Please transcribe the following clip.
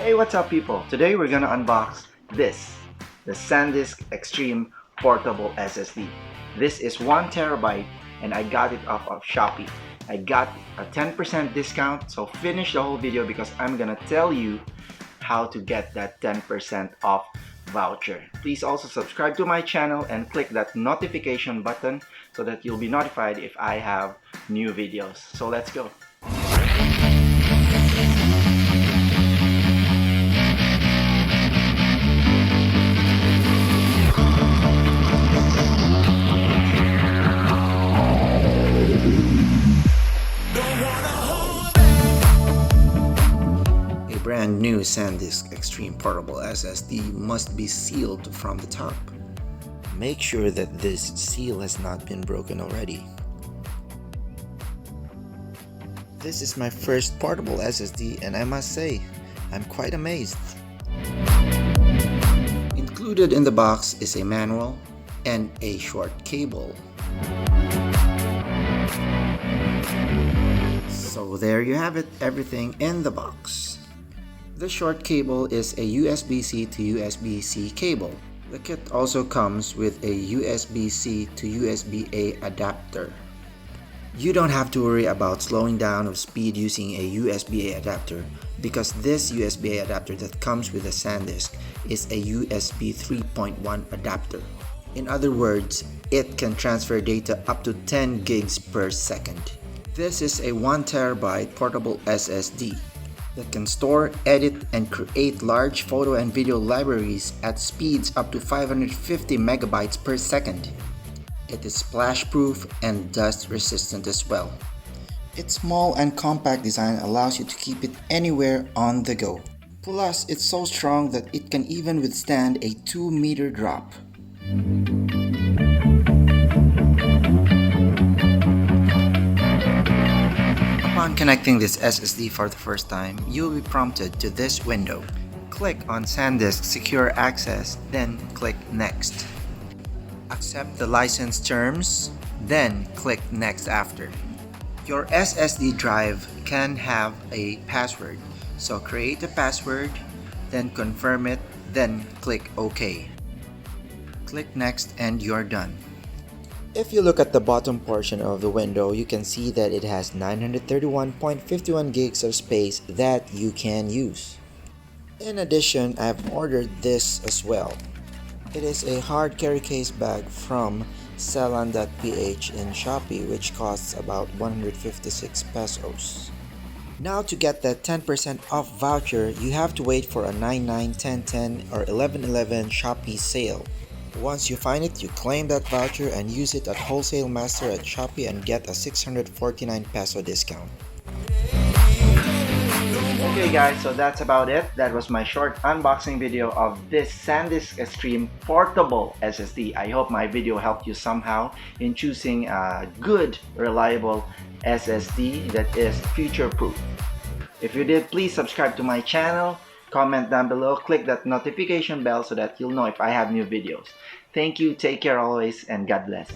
Hey, what's up people? Today we're gonna unbox the SANDISK Extreme Portable SSD. This is 1 terabyte and I got it off of Shopee. I got a 10% discount, so finish the whole video because I'm gonna tell you how to get that 10% off voucher. Please also subscribe to my channel and click that notification button so that you'll be notified if I have new videos. So let's go. Brand new SANDISK Extreme Portable SSD must be sealed from the top. Make sure that this seal has not been broken already. This is my first portable SSD and I must say, I'm quite amazed. Included in the box is a manual and a short cable. So there you have it, everything in the box. The short cable is a USB-C to USB-C cable. The kit also comes with a USB-C to USB-A adapter. You don't have to worry about slowing down of speed using a USB-A adapter because this USB-A adapter that comes with the SANDISK is a USB 3.1 adapter. In other words, it can transfer data up to 10 gigs per second. This is a 1 terabyte portable SSD that can store, edit, and create large photo and video libraries at speeds up to 550 megabytes per second. It is splash-proof and dust-resistant as well. Its small and compact design allows you to keep it anywhere on the go. Plus, it's so strong that it can even withstand a 2-meter drop. Upon connecting this SSD for the first time, you will be prompted to this window. Click on SANDISK Secure Access, then click Next. Accept the license terms, then click Next after. Your SSD drive can have a password, so create a password, then confirm it, then click OK. Click Next and you're done. If you look at the bottom portion of the window, you can see that it has 931.51 gigs of space that you can use. In addition, I've ordered this as well. It is a hard carry case bag from selan.ph in Shopee, which costs about 156 pesos. Now to get that 10% off voucher, you have to wait for a 99, 10, or 11 Shopee sale. Once you find it, you claim that voucher and use it at Wholesale Master at Shopee and get a 649 peso discount. Okay guys, so that's about it. That was my short unboxing video of this SANDISK Extreme Portable SSD. I hope my video helped you somehow in choosing a good, reliable SSD that is future-proof. If you did, please subscribe to my channel. Comment down below, click that notification bell so that you'll know if I have new videos. Thank you, take care always, and God bless.